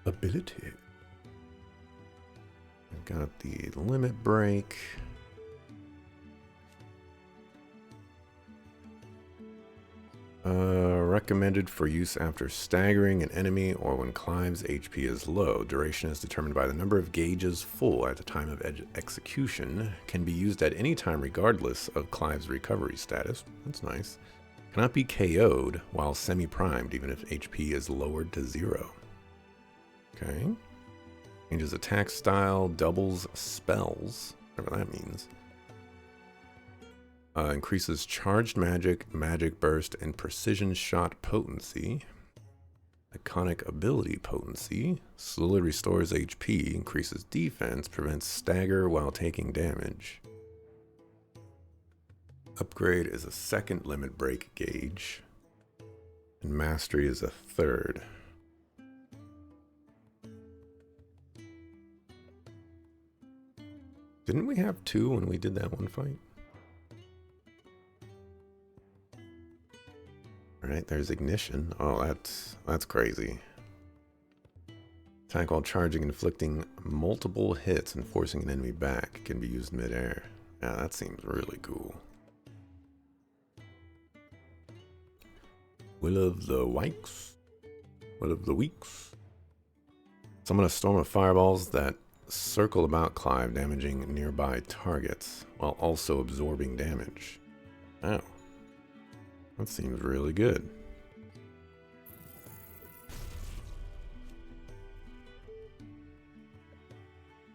Ability. I've got the limit break. Recommended for use after staggering an enemy or when Clive's HP is low. Duration is determined by the number of gauges full at the time of execution. Can be used at any time regardless of Clive's recovery status. That's nice. Cannot be KO'd while semi-primed even if HP is lowered to 0. Okay. Changes attack style, doubles spells, whatever that means. Increases charged magic, magic burst, and precision shot potency. Iconic ability potency. Slowly restores HP, increases defense, prevents stagger while taking damage. Upgrade is a second limit break gauge. And mastery is a third. Didn't we have 2 when we did that one fight? Alright, there's ignition. Oh, that's crazy. Attack while charging, inflicting multiple hits and forcing an enemy back. Can be used mid-air. Yeah, that seems really cool. Will of the Weeks. Will of the Weeks. Summon a storm of fireballs that circle about Clive, damaging nearby targets while also absorbing damage. Oh. That seems really good.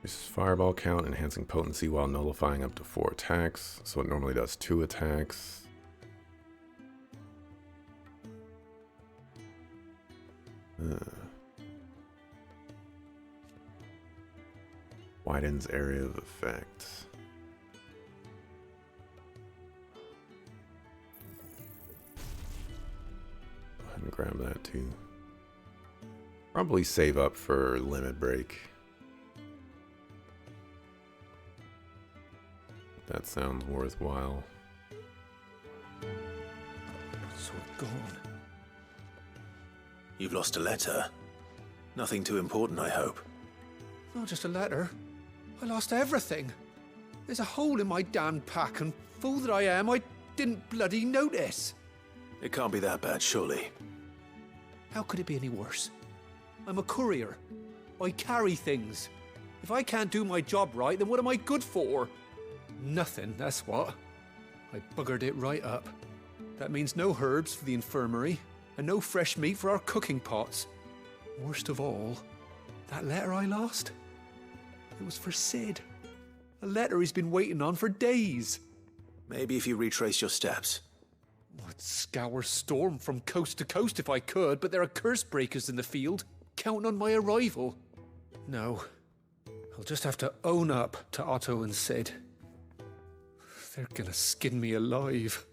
This is fireball count, enhancing potency while nullifying up to 4 attacks. So it normally does 2 attacks. Widens area of effect. And grab that too. Probably save up for limit break. That sounds worthwhile. It's all gone. You've lost a letter. Nothing too important, I hope. Not just a letter. I lost everything. There's a hole in my damned pack, and fool that I am, I didn't bloody notice. It can't be that bad, surely. How could it be any worse? I'm a courier. I carry things. If I can't do my job right, then what am I good for? Nothing, that's what. I buggered it right up. That means no herbs for the infirmary, and no fresh meat for our cooking pots. Worst of all, that letter I lost? It was for Sid. A letter he's been waiting on for days. Maybe if you retrace your steps. I'd scour Storm from coast to coast if I could, but there are curse breakers in the field, counting on my arrival. No, I'll just have to own up to Otto and Sid. They're gonna skin me alive.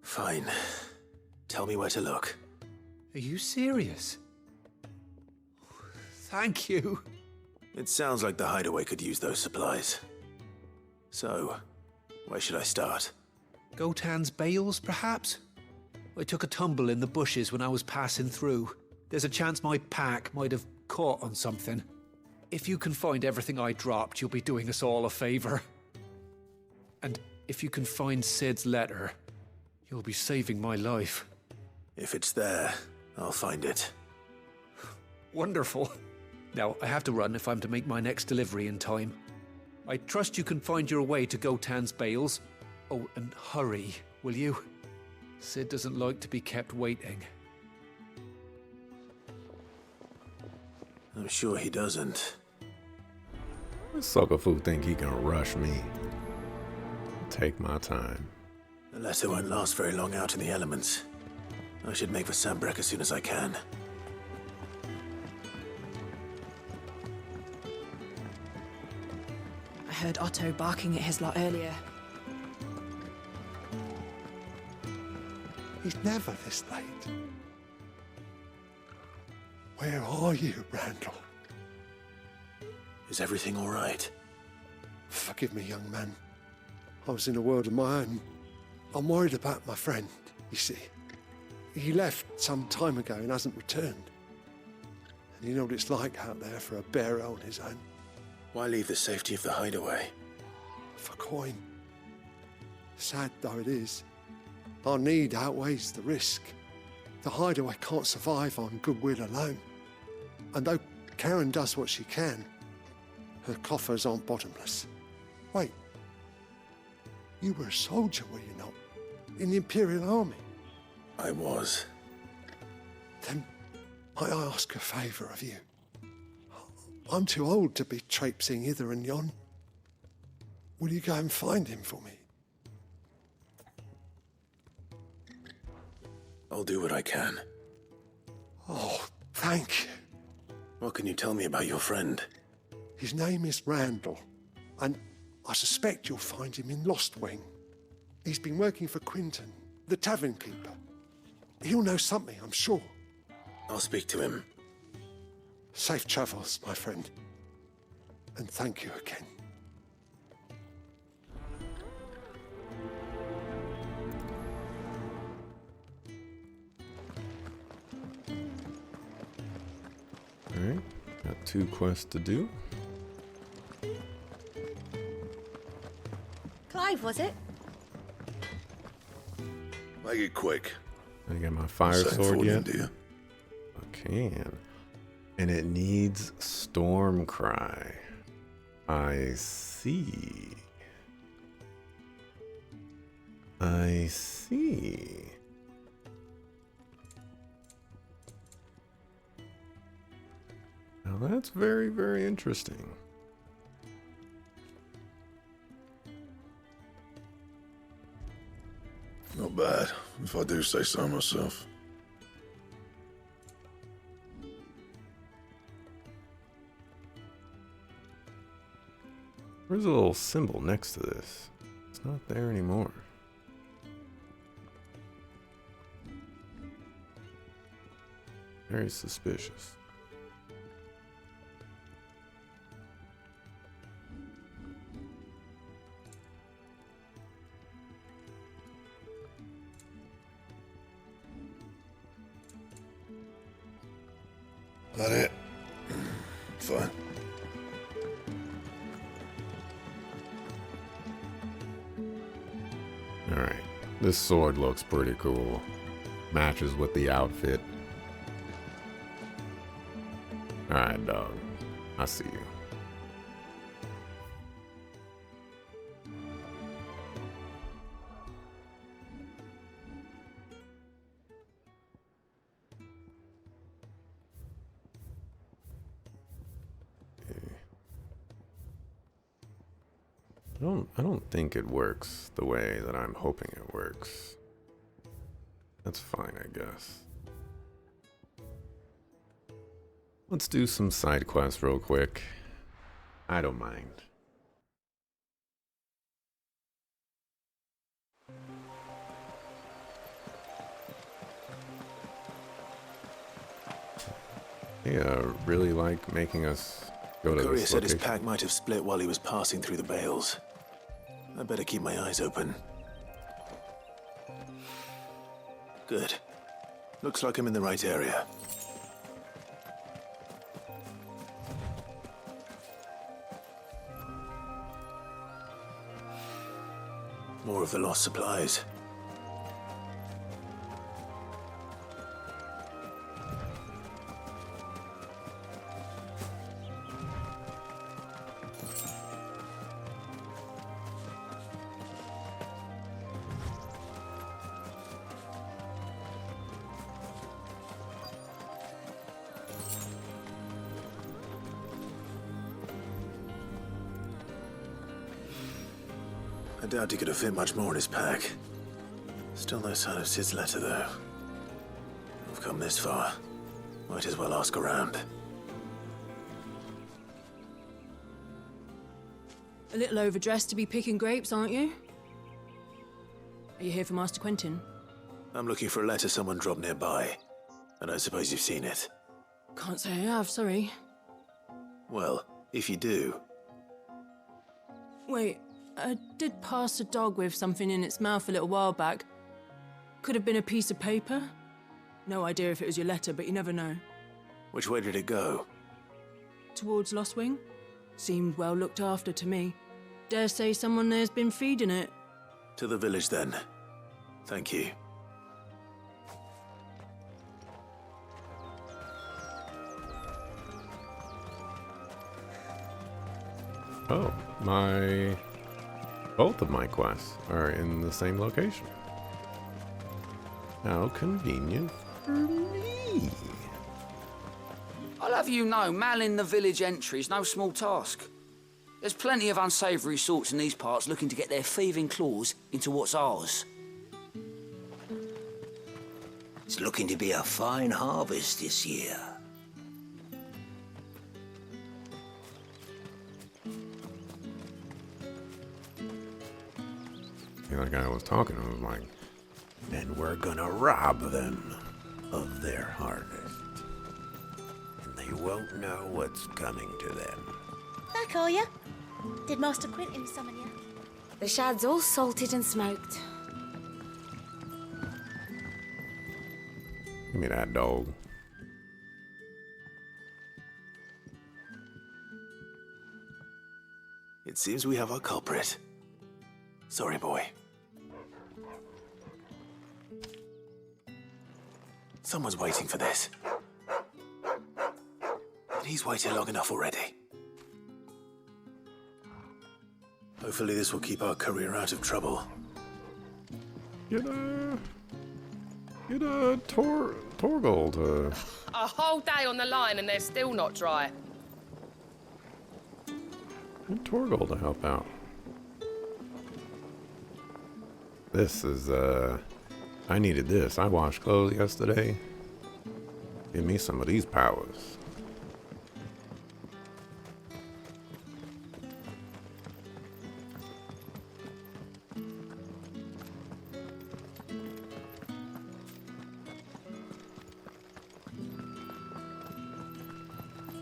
Fine. Tell me where to look. Are you serious? Thank you. It sounds like the hideaway could use those supplies. So, where should I start? Gotan's bales, perhaps? I took a tumble in the bushes when I was passing through. There's a chance my pack might have caught on something. If you can find everything I dropped, you'll be doing us all a favor. And if you can find Sid's letter, you'll be saving my life. If it's there, I'll find it. Wonderful. Now, I have to run if I'm to make my next delivery in time. I trust you can find your way to Gotan's bales. Oh, and hurry, will you? Sid doesn't like to be kept waiting. I'm sure he doesn't. This sucker fool think he can rush me. Take my time. The letter won't last very long out in the elements. I should make for Sanbreque as soon as I can. I heard Otto barking at his lot earlier. He's never this late. Where are you, Randall? Is everything all right? Forgive me, young man. I was in a world of my own. I'm worried about my friend, you see. He left some time ago and hasn't returned. And you know what it's like out there for a bearer on his own. Why leave the safety of the hideaway? For coin. Sad though it is, our need outweighs the risk. The hideaway can't survive on goodwill alone. And though Karen does what she can, her coffers aren't bottomless. Wait, you were a soldier, were you not? In the Imperial Army? I was. Then might I ask a favour of you? I'm too old to be traipsing hither and yon. Will you go and find him for me? I'll do what I can. Oh, thank you. What can you tell me about your friend? His name is Randall, and I suspect you'll find him in Lostwing. He's been working for Quinton, the tavern keeper. He'll know something, I'm sure. I'll speak to him. Safe travels, my friend. And thank you again. Alright, got 2 quests to do. Clive, was it? Make it quick. I got my fire Same sword for you, yet? dear. I can. And it needs Stormcry. I see. I see. Now that's very, very interesting. Not bad, if I do say so myself. There's a little symbol next to this. It's not there anymore. Very suspicious. That it? Fine. Alright, this sword looks pretty cool. Matches with the outfit. Alright, dog. I see you. I don't think it works the way that I'm hoping it works. That's fine, I guess. Let's do some side quests real quick. I don't mind. They really like making us go to Courier this said his location. pack might have split while he was passing through the bales. I better keep my eyes open. Good. Looks like I'm in the right area. More of the lost supplies. I doubt he could have fit much more in his pack. Still no sign of Sid's letter, though. I've come this far. Might as well ask around. A little overdressed to be picking grapes, aren't you? Are you here for Master Quentin? I'm looking for a letter someone dropped nearby. I don't suppose you've seen it. Can't say I have, sorry. Well, if you do, Wait, I did pass a dog with something in its mouth a little while back. Could have been a piece of paper. No idea if it was your letter, but you never know. Which way did it go? Towards Lostwing. Seemed well looked after to me. Dare say someone there's been feeding it. To the village, then. Thank you. Oh, both of my quests are in the same location. How convenient for me. I'll have you know, manning the village entry is no small task. There's plenty of unsavoury sorts in these parts looking to get their thieving claws into what's ours. It's looking to be a fine harvest this year. The guy I was talking to was like, And we're gonna rob them of their harvest. And they won't know what's coming to them. Back, are ya? Did Master Quentin summon ya? The shad's all salted and smoked. give me that dog. It seems we have our culprit. Sorry, boy. Someone's waiting for this. And he's waited long enough already. Hopefully this will keep our courier out of trouble. Get Torgold to... A whole day on the line and they're still not dry. Get Torgold to help out. This is, I needed this. I washed clothes yesterday. Give me some of these powers.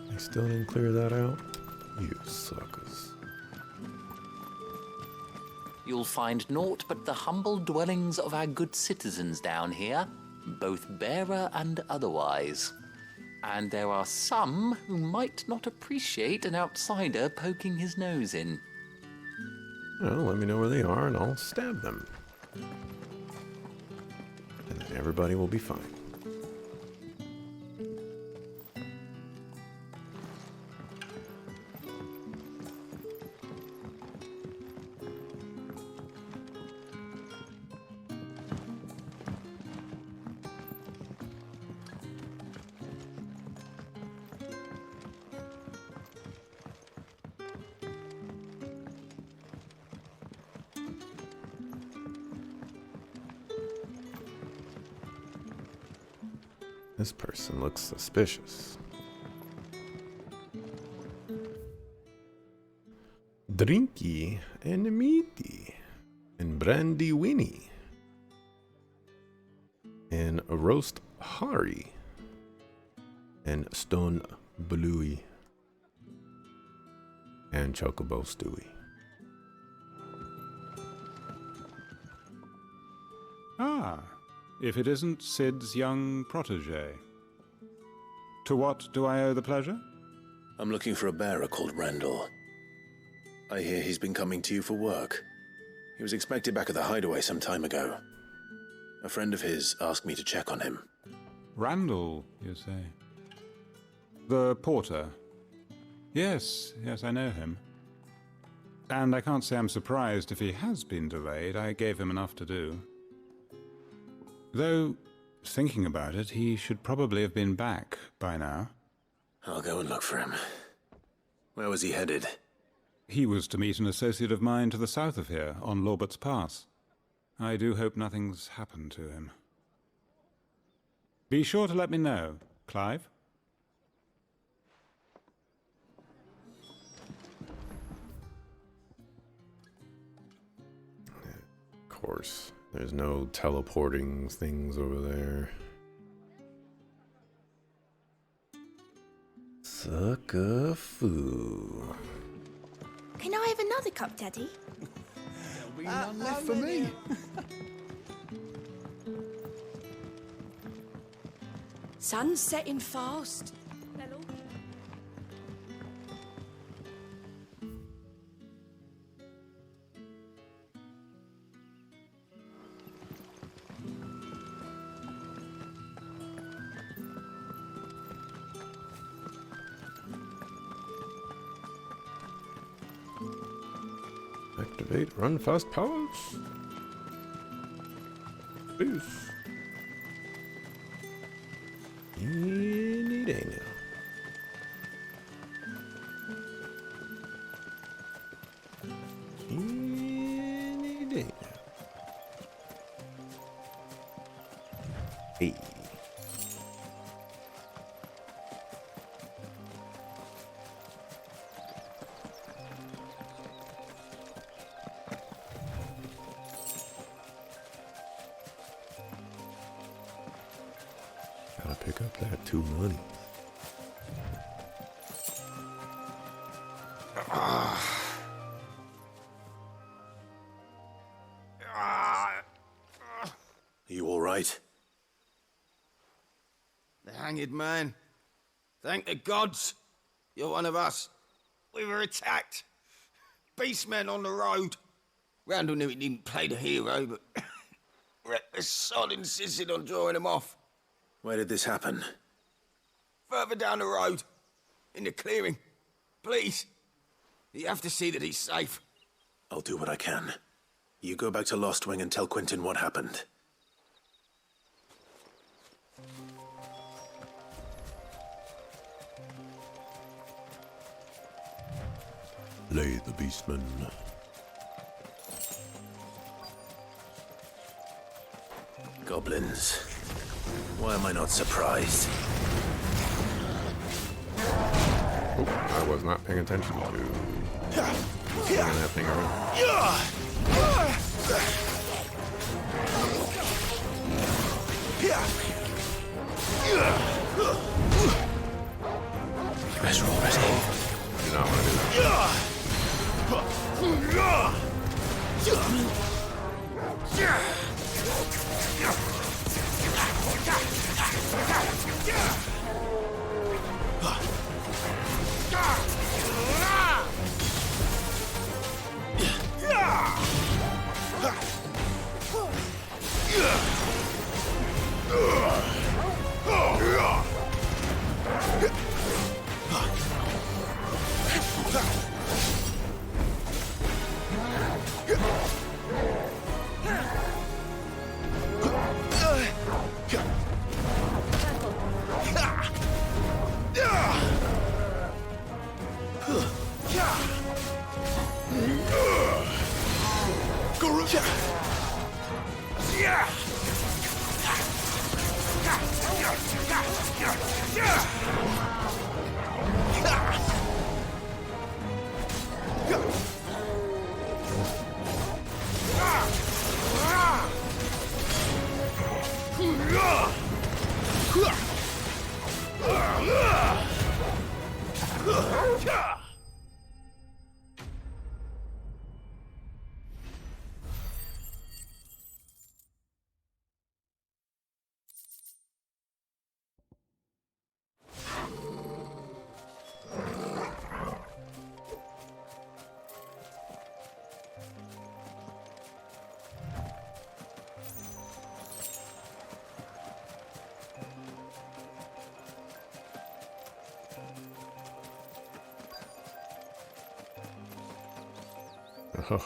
They still didn't clear that out? You suckers. You'll find naught but the humble dwellings of our good citizens down here, both bearer and otherwise. And there are some who might not appreciate an outsider poking his nose in. Well, let me know where they are and I'll stab them. And then everybody will be fine. This person looks suspicious. Drinky and meaty and brandy winnie and roast hari and stone bluey and chocobo stewie. Ah, if it isn't Sid's young protege. To what do I owe the pleasure? I'm looking for a bearer called Randall. I hear he's been coming to you for work. He was expected back at the hideaway some time ago. A friend of his asked me to check on him. Randall, you say? The porter? Yes, I know him. And I can't say I'm surprised if he has been delayed. I gave him enough to do. Though, thinking about it, he should probably have been back by now. I'll go and look for him. Where was he headed? He was to meet an associate of mine to the south of here, on Lorbert's Pass. I do hope nothing's happened to him. Be sure to let me know, Clive. Of course. There's no teleporting things over there. Suck a foo. Can I have another cup, Daddy? be none left for me. Sun's setting fast. Activate run fast powers. Boost. Any day now. Any day now. Hey. Gotta pick up that 2 money. Are you all right? The hanged man. Thank the gods. You're one of us. We were attacked. Beastmen on the road. Randall knew he didn't play the hero, but reckless sod insisted on drawing him off. Where did this happen? Further down the road. In the clearing. Please. You have to see that he's safe. I'll do what I can. You go back to Lost Wing and tell Quentin what happened. Lay the beastman. Goblins. Why am I not surprised? Oh, I was not paying attention to swinging that thing around. You guys are all ready. I do not want to do that.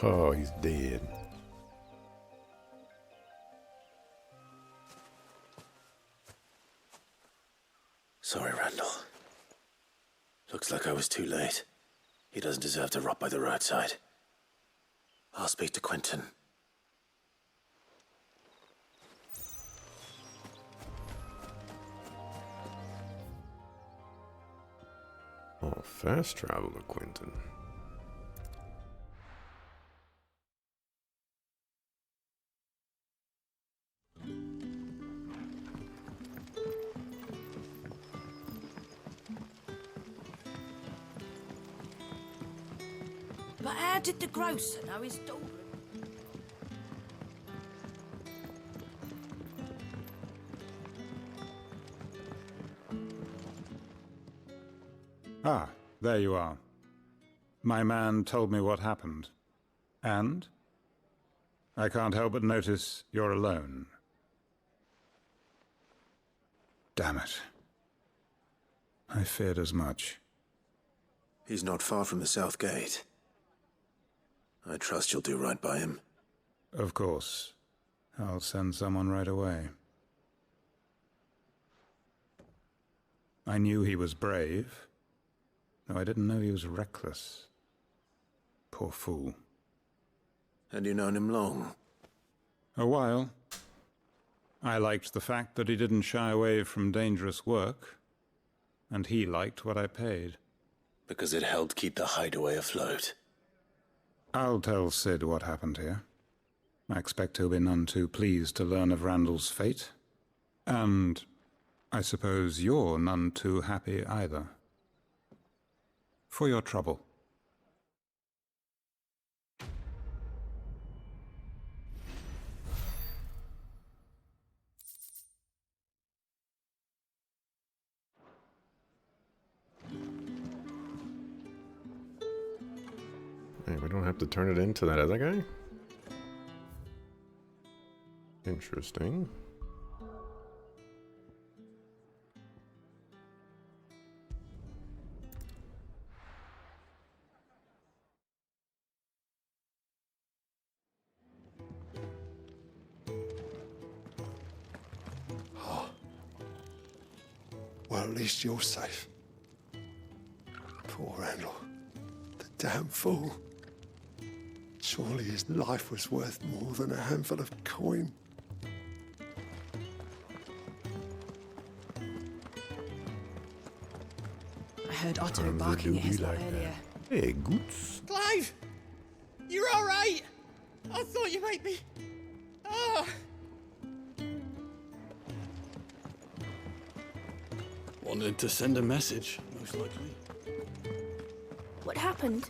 Oh, he's dead. Sorry, Randall. Looks like I was too late. He doesn't deserve to rot by the roadside. I'll speak to Quentin. Oh, fast traveler, Quentin. But how did the grocer know his daughter? Ah, there you are. My man told me what happened. And? I can't help but notice you're alone. Damn it. I feared as much. He's not far from the South Gate. I trust you'll do right by him. Of course. I'll send someone right away. I knew he was brave, though I didn't know he was reckless. Poor fool. Had you known him long? A while. I liked the fact that he didn't shy away from dangerous work, and he liked what I paid. Because it helped keep the hideaway afloat. I'll tell Sid what happened here. I expect he'll be none too pleased to learn of Randall's fate. And I suppose you're none too happy either. For your trouble. Hey, we don't have to turn it into that other guy? Interesting. Well, at least you're safe. Poor Randall. The damn fool. Surely his life was worth more than a handful of coin. I heard Otto barking at his lot earlier. Hey, Goots. Clive! You're all right! I thought you might be... Ah! Wanted to send a message, most likely. What happened?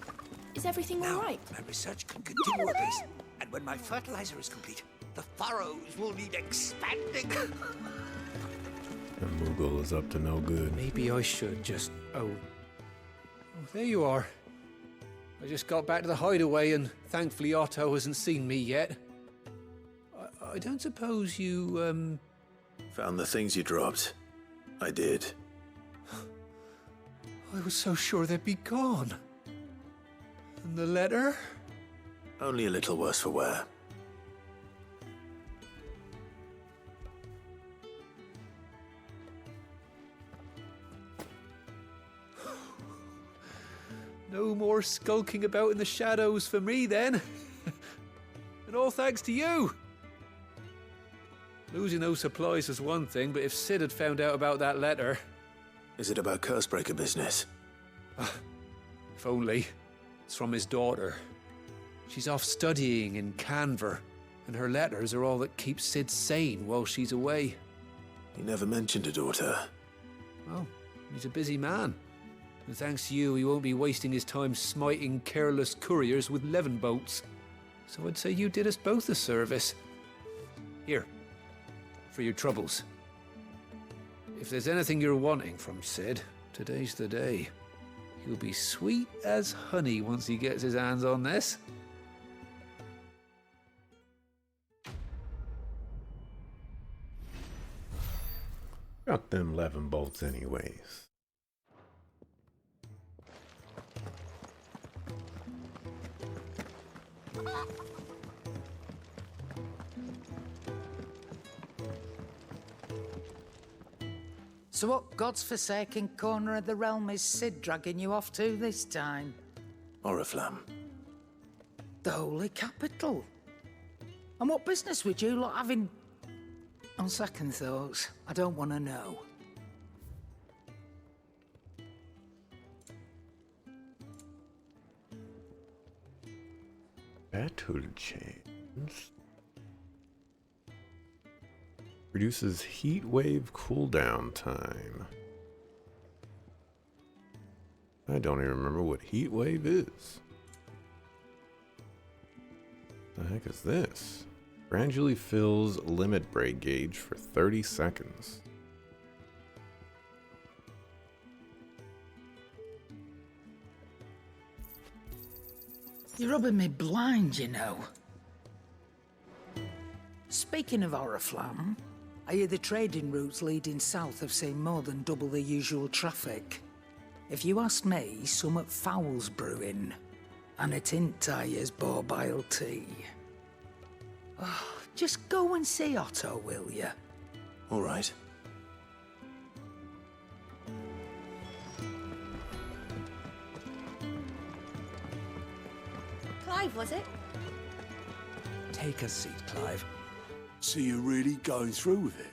Is everything all right? My research can continue apace, and when my fertilizer is complete, the furrows will need expanding. The Moogle is up to no good. Maybe I should just... Oh, there you are. I just got back to the hideaway and thankfully Otto hasn't seen me yet. I don't suppose you, Found the things you dropped. I did. I was so sure they'd be gone. And the letter? Only a little worse for wear. No more skulking about in the shadows for me, then. And all thanks to you. Losing those supplies was one thing, but if Sid had found out about that letter... Is it about Cursebreaker business? If only. It's from his daughter. She's off studying in Canver, and her letters are all that keeps Sid sane while she's away. He never mentioned a daughter. Well, he's a busy man. And thanks to you, he won't be wasting his time smiting careless couriers with levin boats. So I'd say you did us both a service. Here, for your troubles. If there's anything you're wanting from Sid, today's the day. He'll be sweet as honey once he gets his hands on this. Got them levin bolts anyways. So what God's forsaken corner of the realm is Sid dragging you off to this time? Oriflamme. The Holy Capital. And what business would you lot having... On second thoughts, I don't want to know. Battle chains. Reduces heat wave cooldown time. I don't even remember what heat wave is. The heck is this? Gradually fills limit break gauge for 30 seconds. You're rubbing me blind, you know. Speaking of Oriflamme, I hear the trading routes leading south have seen more than double the usual traffic. If you ask me, summat foul's brewing, and it ain't Tyre's borbile tea. Oh, just go and see Otto, will you? All right. Clive, was it? Take a seat, Clive. So you're really going through with it?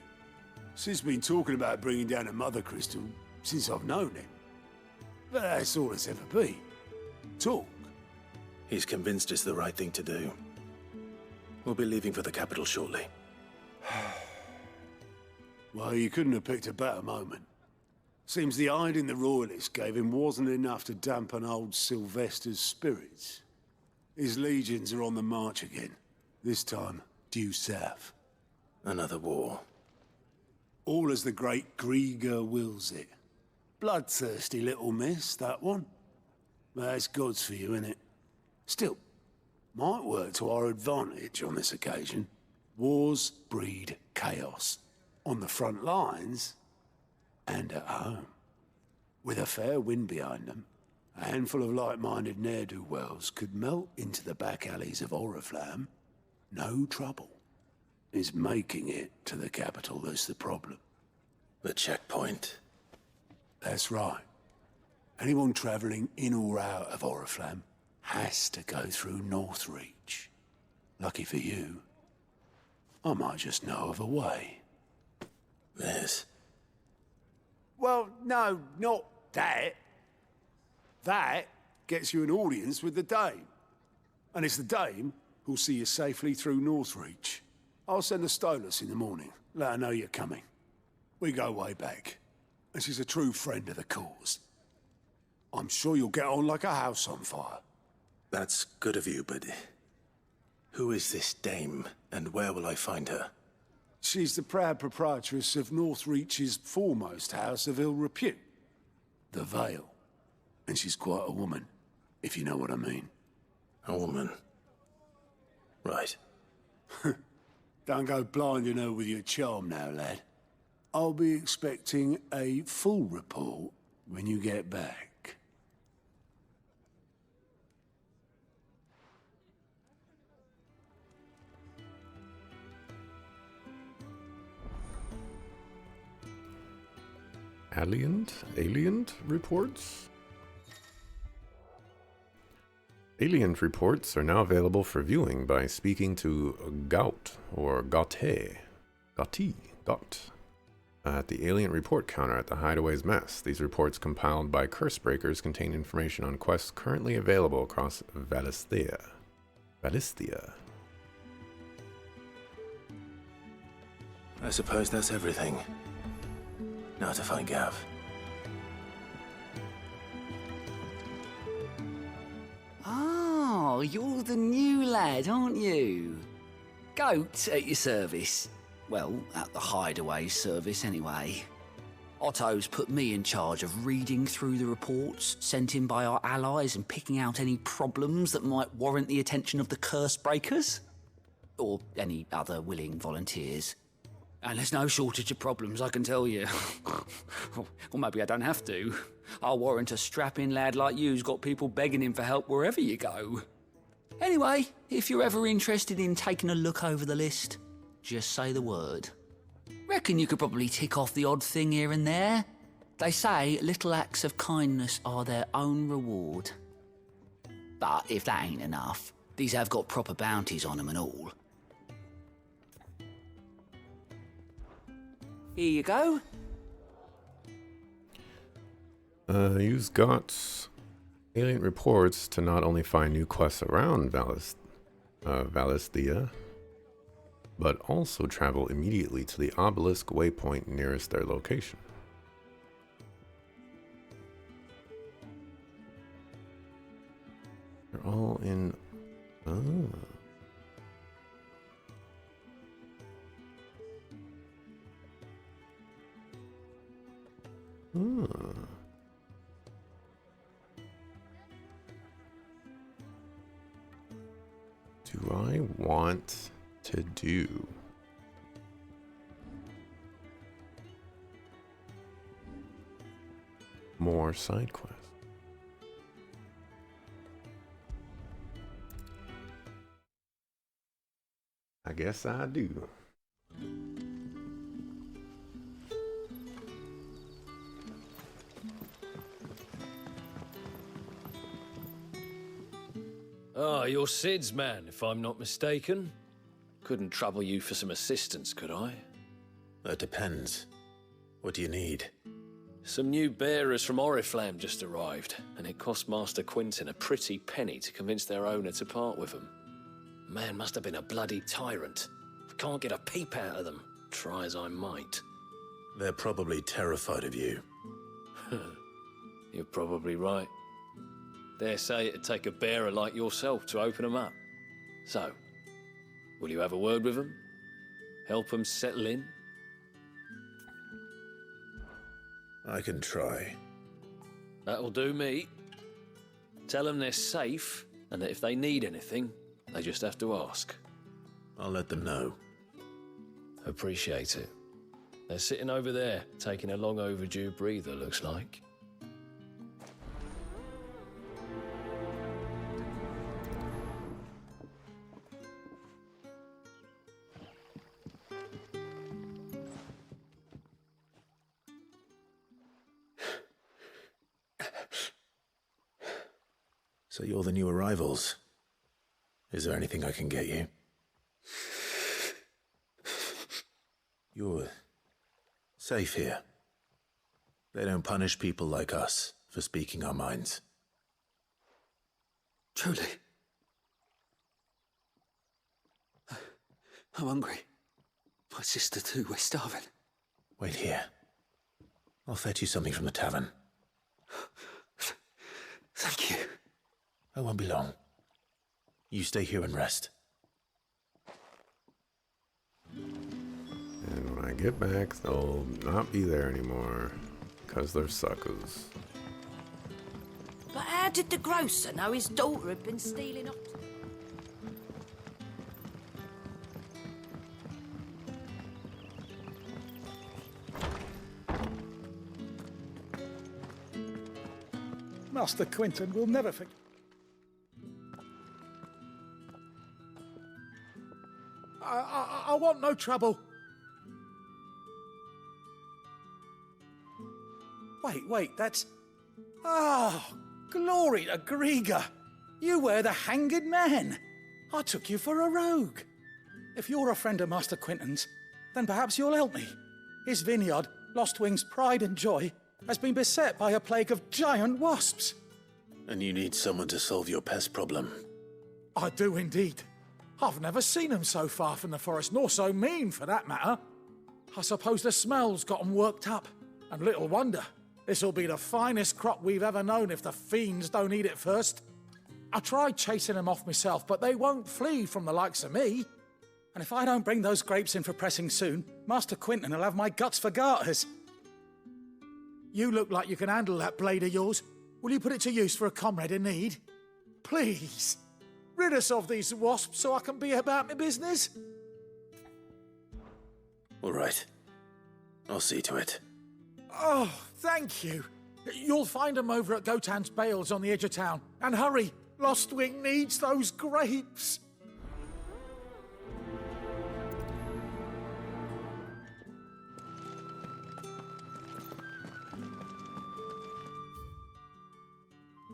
Sis been talking about bringing down a mother crystal since I've known him. But that's all it's ever been. Talk. He's convinced it's the right thing to do. We'll be leaving for the capital shortly. Well, you couldn't have picked a better moment. Seems the hiding the Royalists gave him wasn't enough to dampen old Sylvester's spirits. His legions are on the march again, this time due south. Another war. All as the great Grieger wills it. Bloodthirsty little miss, that one. That's God's for you, innit? Still, might work to our advantage on this occasion. Wars breed chaos. On the front lines, and at home. With a fair wind behind them, a handful of like-minded ne'er-do-wells could melt into the back alleys of Oriflamme. No trouble. It's making it to the capital that's the problem. The checkpoint. That's right. Anyone travelling in or out of Oriflamme has to go through Northreach. Lucky for you, I might just know of a way. Yes. Well, no, not that. That gets you an audience with the Dame. And it's the Dame who'll see you safely through Northreach. I'll send a Stolas in the morning. Let her know you're coming. We go way back. And she's a true friend of the cause. I'm sure you'll get on like a house on fire. That's good of you, but who is this Dame, and where will I find her? She's the proud proprietress of Northreach's foremost house of ill repute, the Vale. And she's quite a woman, if you know what I mean. A woman? Right. Don't go blinding her with your charm now, lad. I'll be expecting a full report when you get back. Alien reports? Alien reports are now available for viewing by speaking to Gaut, or Gaute, at the Alien Report counter at the Hideaway's Mess. These reports, compiled by Cursebreakers, contain information on quests currently available across Valisthea. I suppose that's everything. Now to find Gav. Oh, you're the new lad, aren't you? Goat at your service. Well, at the Hideaway service anyway. Otto's put me in charge of reading through the reports sent in by our allies and picking out any problems that might warrant the attention of the Cursebreakers. Or any other willing volunteers. And there's no shortage of problems, I can tell you. Or maybe I don't have to. I'll warrant a strapping lad like you's got people begging him for help wherever you go. Anyway, if you're ever interested in taking a look over the list, just say the word. Reckon you could probably tick off the odd thing here and there. They say little acts of kindness are their own reward. But if that ain't enough, these have got proper bounties on them and all. Here you go. Use Gaut's Alien Reports to not only find new quests around Valisthea, but also travel immediately to the obelisk waypoint nearest their location. They're all in... I want to do? More side quests. I guess I do. Ah, you're Sid's man, if I'm not mistaken. Couldn't trouble you for some assistance, could I? That depends. What do you need? Some new bearers from Oriflamme just arrived, and it cost Master Quinton a pretty penny to convince their owner to part with them. Man must have been a bloody tyrant. I can't get a peep out of them, try as I might. They're probably terrified of you. You're probably right. Dare say it'd take a bearer like yourself to open them up. So, will you have a word with them? Help them settle in? I can try. That'll do me. Tell them they're safe, and that if they need anything, they just have to ask. I'll let them know. Appreciate it. They're sitting over there, taking a long overdue breather, looks like. So you're the new arrivals. Is there anything I can get you? You're safe here. They don't punish people like us for speaking our minds. Truly. I'm hungry. My sister too, we're starving. Wait here. I'll fetch you something from the tavern. Thank you. I won't be long. You stay here and rest. And when I get back, they'll not be there anymore, because they're suckers. But how did the grocer know his daughter had been stealing off? Master Quinton will never forget. I want no trouble. Wait, that's... Oh, glory to Griga. You were the hanged man. I took you for a rogue. If you're a friend of Master Quinton's, then perhaps you'll help me. His vineyard, Lostwing's pride and joy, has been beset by a plague of giant wasps. And you need someone to solve your pest problem. I do indeed. I've never seen them so far from the forest, nor so mean, for that matter. I suppose the smell's got them worked up. And little wonder. This'll be the finest crop we've ever known if the fiends don't eat it first. I tried chasing them off myself, but they won't flee from the likes of me. And if I don't bring those grapes in for pressing soon, Master Quinton will have my guts for garters. You look like you can handle that blade of yours. Will you put it to use for a comrade in need? Please. Rid us of these wasps so I can be about my business. All right. I'll see to it. Oh, thank you. You'll find them over at Gotan's Bales on the edge of town. And hurry, Lostwing needs those grapes.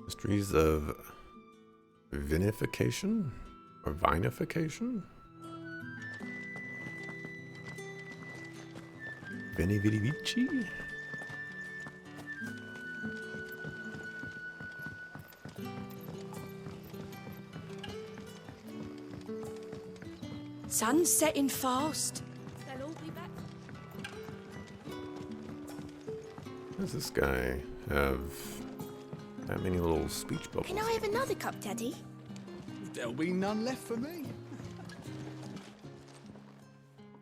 Mysteries of vinification or vinification? Veni Vidi Vici? Sun's setting fast. They'll all be back. Does this guy have that many little speech bubbles? Can I have another cup, Daddy? There'll be none left for me.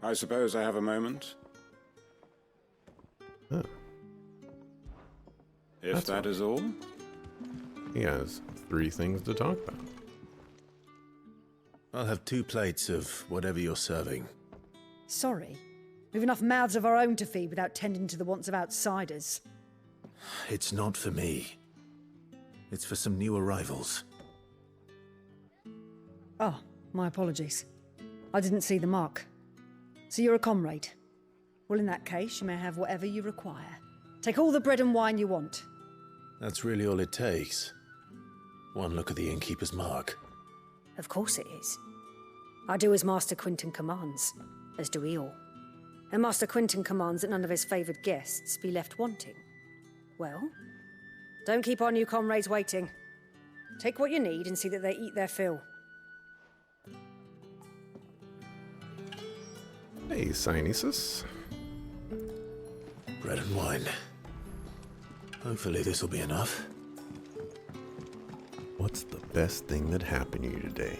I suppose I have a moment. Oh. If That's that is all. He has 3 things to talk about. I'll have 2 plates of whatever you're serving. Sorry. We've enough mouths of our own to feed without tending to the wants of outsiders. It's not for me. It's for some new arrivals. Oh, my apologies. I didn't see the mark. So you're a comrade. Well, in that case, you may have whatever you require. Take all the bread and wine you want. That's really all it takes. One look at the innkeeper's mark. Of course it is. I do as Master Quinton commands, as do we all. And Master Quinton commands that none of his favoured guests be left wanting. Well, don't keep our new comrades waiting. Take what you need and see that they eat their fill. Hey, Sinesis. Bread and wine. Hopefully this'll be enough. What's the best thing that happened to you today?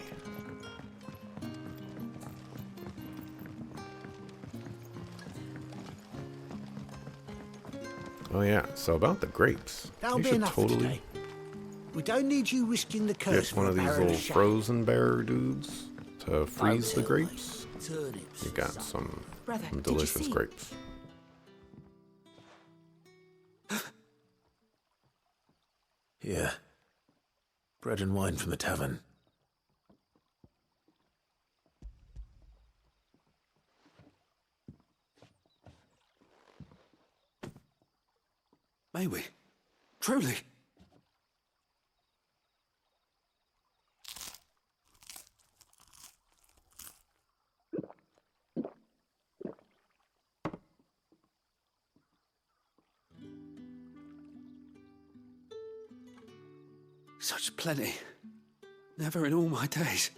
Oh yeah, so about the grapes. That'll you be should enough for totally today. We don't need you risking the curse get one for of a these barrel little of shame. frozen bearer dudes to freeze the tell grapes. Turnips. You got some Brother, did you delicious see? grapes. Here. Bread and wine from the tavern. May we? Truly? Such plenty. Never in all my days.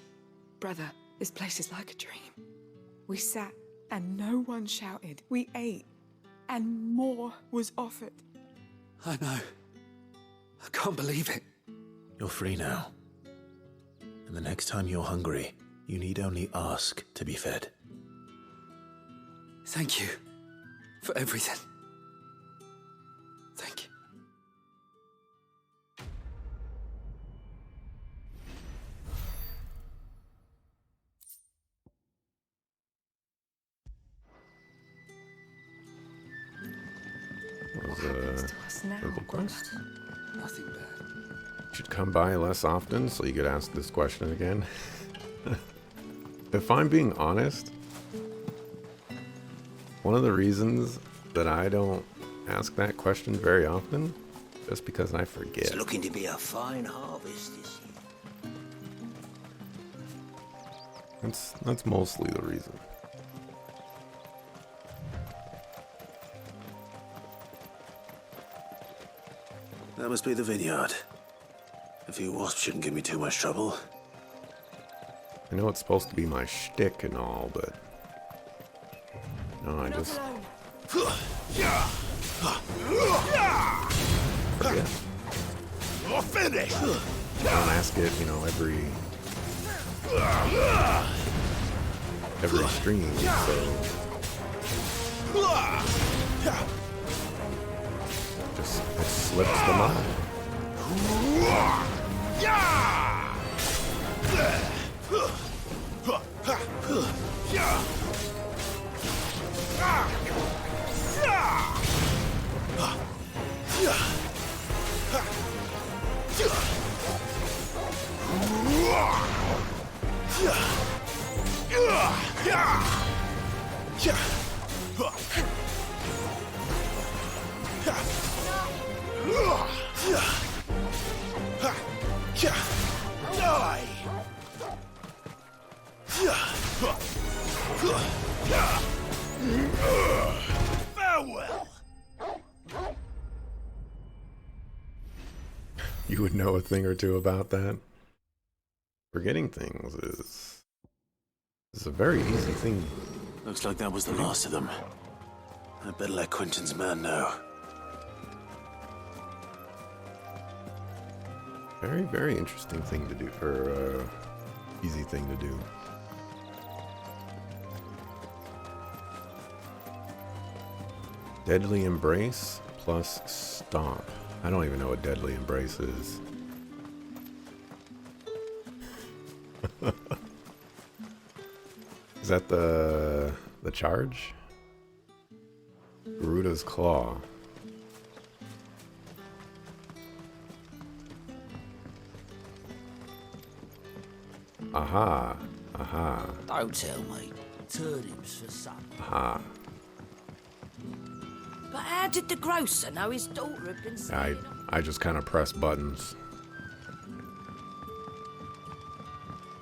Brother, this place is like a dream. We sat and no one shouted. We ate and more was offered. I know. I can't believe it. You're free now. And the next time you're hungry, you need only ask to be fed. Thank you for everything. Thank you. Was a purple quest. Nothing bad. Should come by less often so you could ask this question again. If I'm being honest, one of the reasons that I don't ask that question very often, just because I forget. It's looking to be a fine harvest this year. That's mostly the reason. That must be the vineyard. A few wasps shouldn't give me too much trouble. I know it's supposed to be my shtick and all, but no, I just forget. You're finished. I don't ask it, every stream, so it slips the mind. Farewell. You would know a thing or two about that. Forgetting things is a very easy thing. Looks like that was the last of them. I better let Quinton's man know. Very, very interesting thing to do, or easy thing to do. Deadly Embrace plus Stomp. I don't even know what Deadly Embrace is. Is that the charge? Garuda's Claw. Aha. Aha. Don't tell me. Turnips for supper. Aha. But how did the grocer know his daughter had been staying? I just kind of press buttons.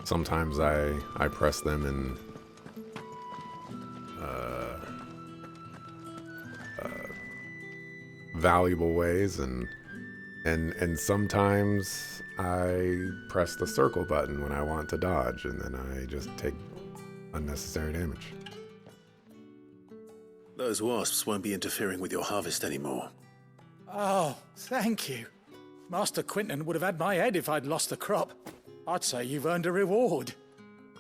Sometimes I press them in valuable ways, and sometimes I press the circle button when I want to dodge, and then I just take unnecessary damage. Those wasps won't be interfering with your harvest anymore. Oh, thank you. Master Quinton would have had my head if I'd lost the crop. I'd say you've earned a reward.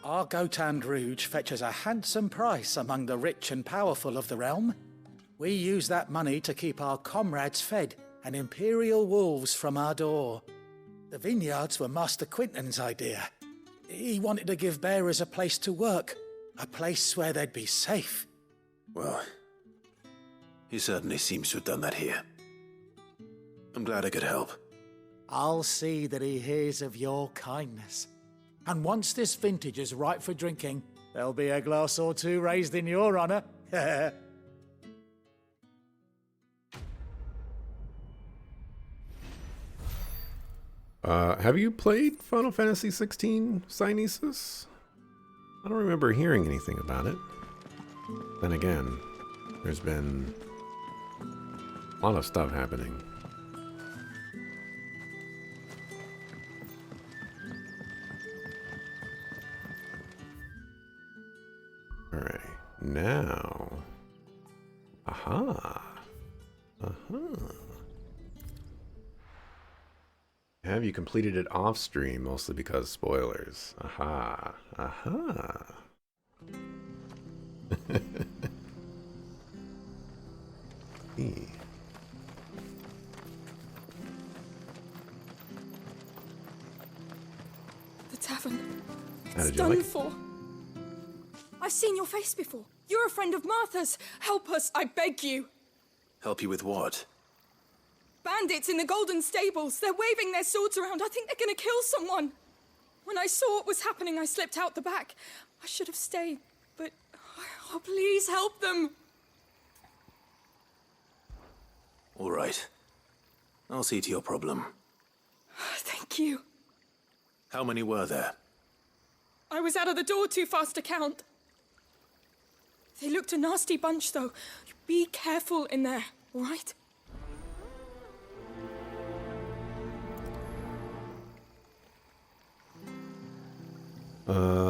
Our Gotand Rouge fetches a handsome price among the rich and powerful of the realm. We use that money to keep our comrades fed and imperial wolves from our door. The vineyards were Master Quinton's idea. He wanted to give bearers a place to work, a place where they'd be safe. Well, he certainly seems to have done that here. I'm glad I could help. I'll see that he hears of your kindness. And once this vintage is ripe for drinking, there'll be a glass or two raised in your honor. Have you played Final Fantasy XVI, Cynesis? I don't remember hearing anything about it. Then again, there's been a lot of stuff happening. Alright, now... Aha! Aha! Have you completed it off stream, mostly because spoilers? Aha! Aha! The tavern. How It's did you done like it? for. I've seen your face before. You're a friend of Martha's. Help us, I beg you. Help you with what? Bandits in the Golden Stables. They're waving their swords around. I think they're gonna kill someone. When I saw what was happening, I slipped out the back. I should have stayed, but... Oh, please help them. All right. I'll see to your problem. Thank you. How many were there? I was out of the door too fast to count. They looked a nasty bunch, though. Be careful in there, all right?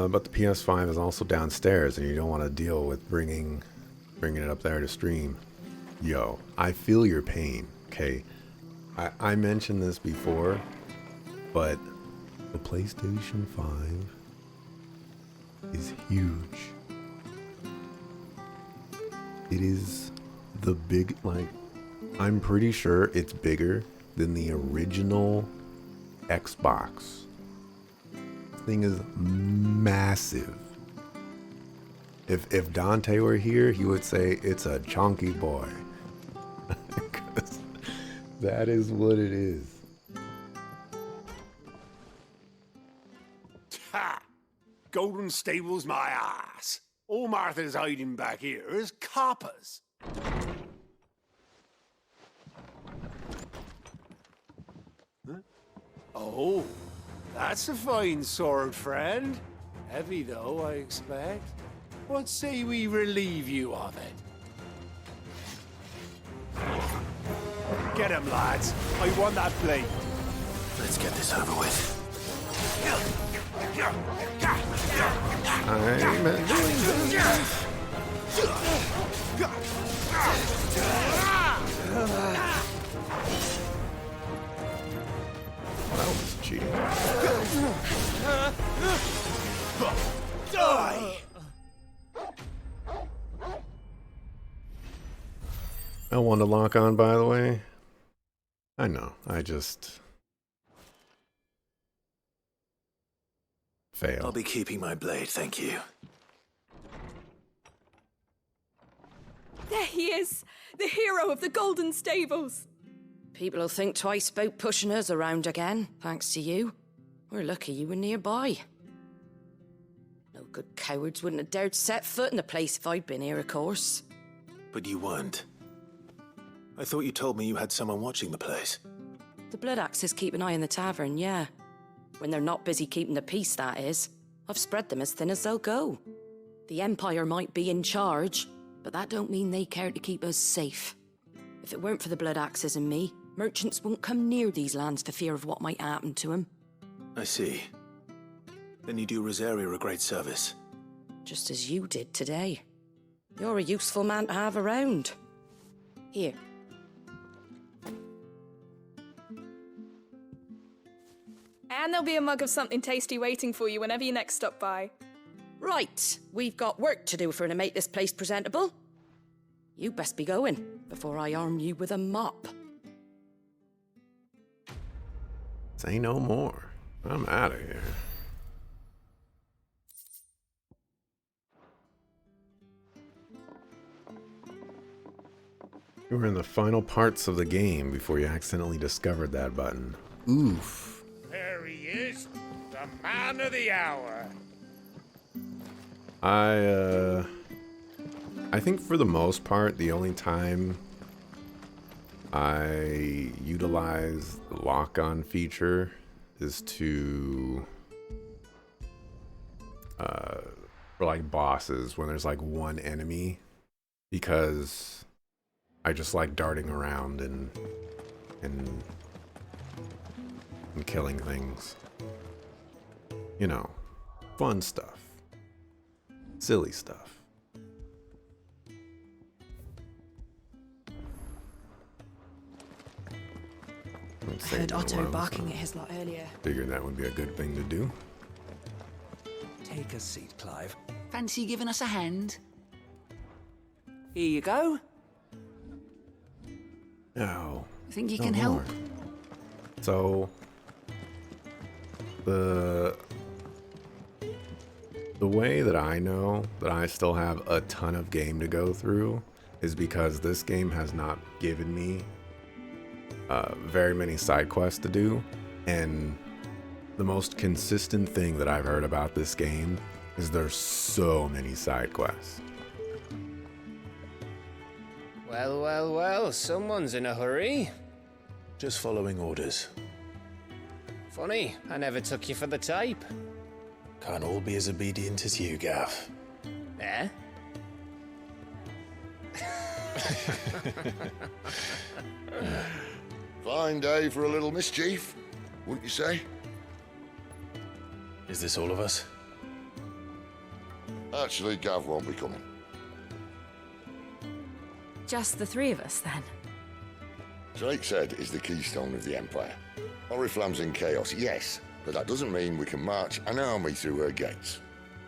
But the PS5 is also downstairs, and you don't want to deal with bringing it up there to stream. Yo, I feel your pain, okay? I mentioned this before, but the PlayStation 5 is huge. It is the big, like, I'm pretty sure it's bigger than the original Xbox. Thing is massive. If Dante were here, he would say it's a chunky boy. 'Cause that is what it is. Ha! Golden Stables my ass. All Martha's hiding back here is coppers. Huh? Oh, that's a fine sword, friend. Heavy, though, I expect. What say we relieve you of it? Get him, lads. I want that blade. Let's get this over with. I'm doing this. That was cheating. Die! I want to lock on, by the way. I know. I just fail. I'll be keeping my blade, thank you. There he is, the hero of the Golden Stables. People'll think twice about pushing us around again, thanks to you. We're lucky you were nearby. No good cowards wouldn't have dared set foot in the place if I'd been here, of course. But you weren't. I thought you told me you had someone watching the place. The Blood Axes keep an eye on the tavern, yeah. When they're not busy keeping the peace, that is. I've spread them as thin as they'll go. The Empire might be in charge, but that don't mean they care to keep us safe. If it weren't for the Blood Axes and me, merchants won't come near these lands for fear of what might happen to them. I see. Then you do Rosaria a great service. Just as you did today. You're a useful man to have around. Here. And there'll be a mug of something tasty waiting for you whenever you next stop by. Right, we've got work to do for to make this place presentable. You best be going, before I arm you with a mop. Say no more. I'm out of here. You were in the final parts of the game before you accidentally discovered that button. Oof. There he is, the man of the hour. I think for the most part, the only time I utilize the lock-on feature is to for like bosses when there's like one enemy, because I just like darting around and killing things. You know, fun stuff. Silly stuff. I heard Otto barking at his lot earlier. Figured that would be a good thing to do. Take a seat, Clive. Fancy giving us a hand? Here you go. No. Think you no can more. help? So the way that I know that I still have a ton of game to go through is because this game has not given me very many side quests to do, and the most consistent thing that I've heard about this game is there's so many side quests. Well, well, well, someone's in a hurry. Just following orders. Funny, I never took you for the type. Can't all be as obedient as you, Gav. Eh? Fine day for a little mischief, wouldn't you say? Is this all of us? Actually, Gav won't be coming. Just the three of us, then? Drakeshead is the keystone of the Empire. Oriflamme's in chaos, yes, but that doesn't mean we can march an army through her gates.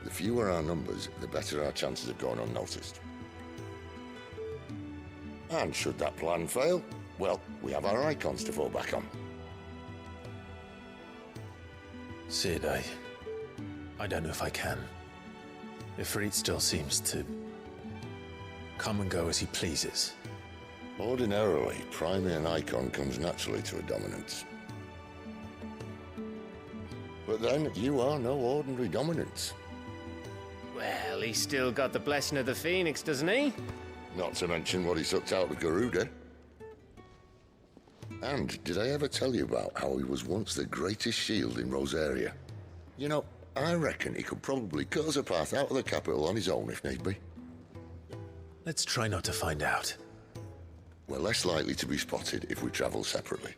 The fewer our numbers, the better our chances of going unnoticed. And should that plan fail, well, we have our icons to fall back on. Sid, I don't know if I can. Ifrit still seems to come and go as he pleases. Ordinarily, priming an icon comes naturally to a dominance. But then, you are no ordinary dominance. Well, he's still got the blessing of the Phoenix, doesn't he? Not to mention what he sucked out of Garuda. And did I ever tell you about how he was once the greatest shield in Rosaria? You know, I reckon he could probably cut us a path out of the capital on his own if need be. Let's try not to find out. We're less likely to be spotted if we travel separately.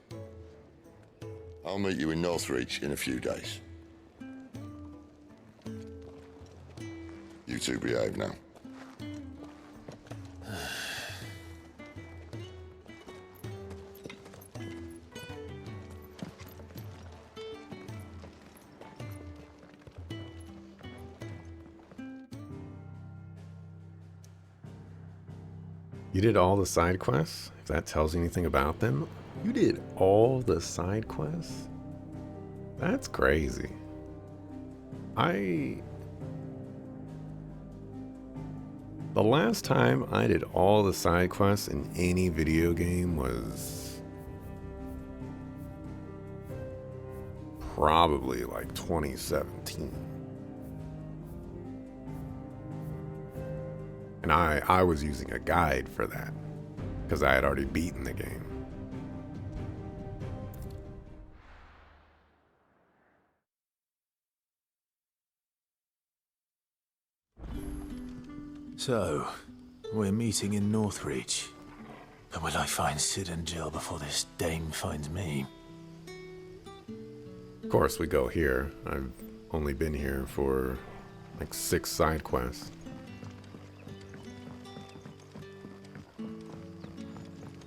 I'll meet you in Northreach in a few days. You two behave now. You did all the side quests? If that tells you anything about them, you did all the side quests? That's crazy. The last time I did all the side quests in any video game was probably like 2017. And I was using a guide for that because I had already beaten the game. So, we're meeting in Northreach. But will I find Cid and Jill before this dame finds me? Of course, we go here. I've only been here for like 6 side quests.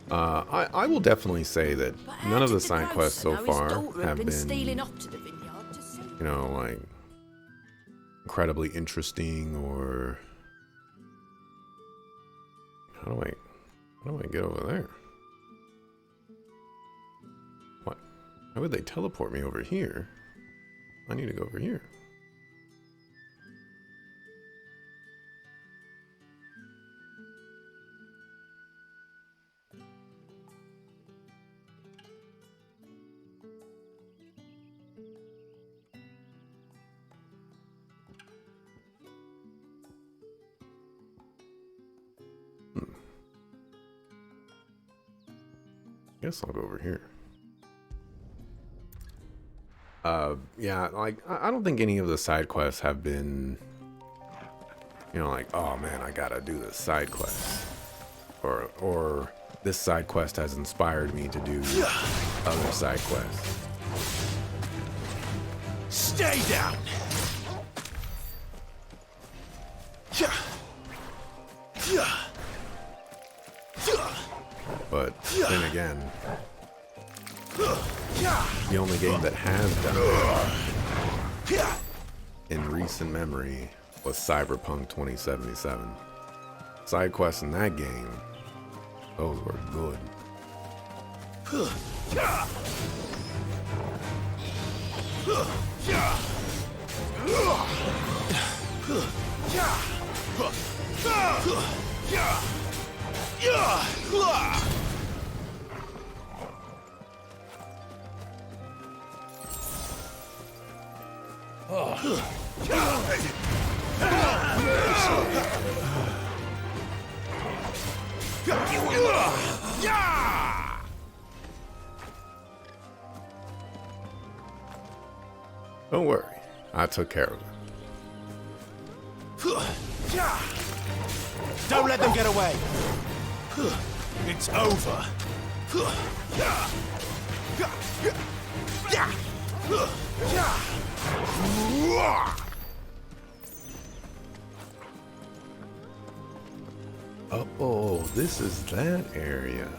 I will definitely say that none of the side quests so far have been, you know, like incredibly interesting or... How do I get over there? What? Why would they teleport me over here? I need to go over here. Guess I'll go over here. Yeah, like, I don't think any of the side quests have been, you know, like, oh man, I gotta do this side quest. Or this side quest has inspired me to do other side quests. Stay down! But then again, the only game that has done it in recent memory was Cyberpunk 2077. Side quests in that game, those were good. Don't worry, I took care of it. Don't let them get away! It's over! Oh, this is that area.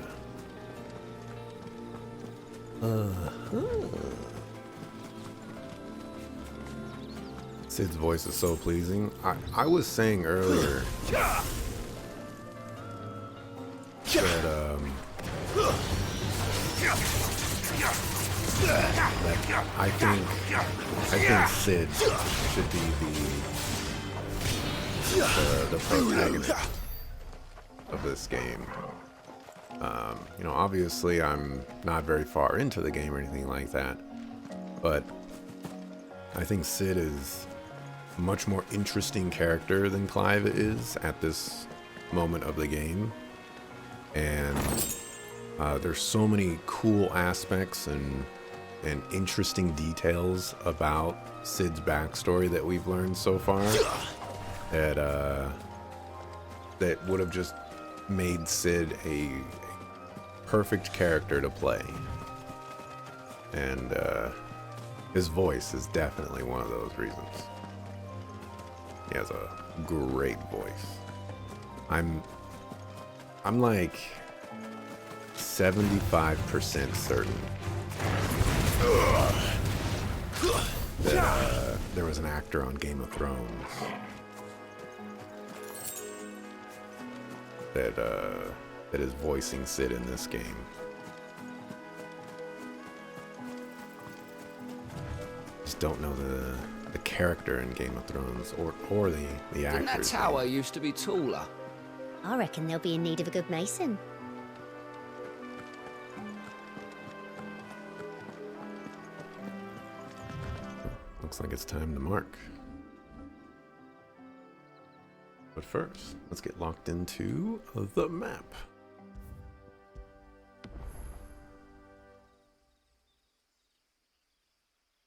Cid's voice is so pleasing. I was saying earlier that I think Cid should be the protagonist of this game. You know, obviously I'm not very far into the game or anything like that, but I think Cid is a much more interesting character than Clive is at this moment of the game. And there's so many cool aspects and interesting details about Cid's backstory that we've learned so far that that would have just made Cid a perfect character to play. And his voice is definitely one of those reasons. He has a great voice. I'm like 75% certain that there was an actor on Game of Thrones that is voicing Cid in this game. Just don't know the character in Game of Thrones or the Didn't that actors. tower used to be taller? I reckon they'll be in need of a good mason. Looks like it's time to mark. But first, let's get locked into the map.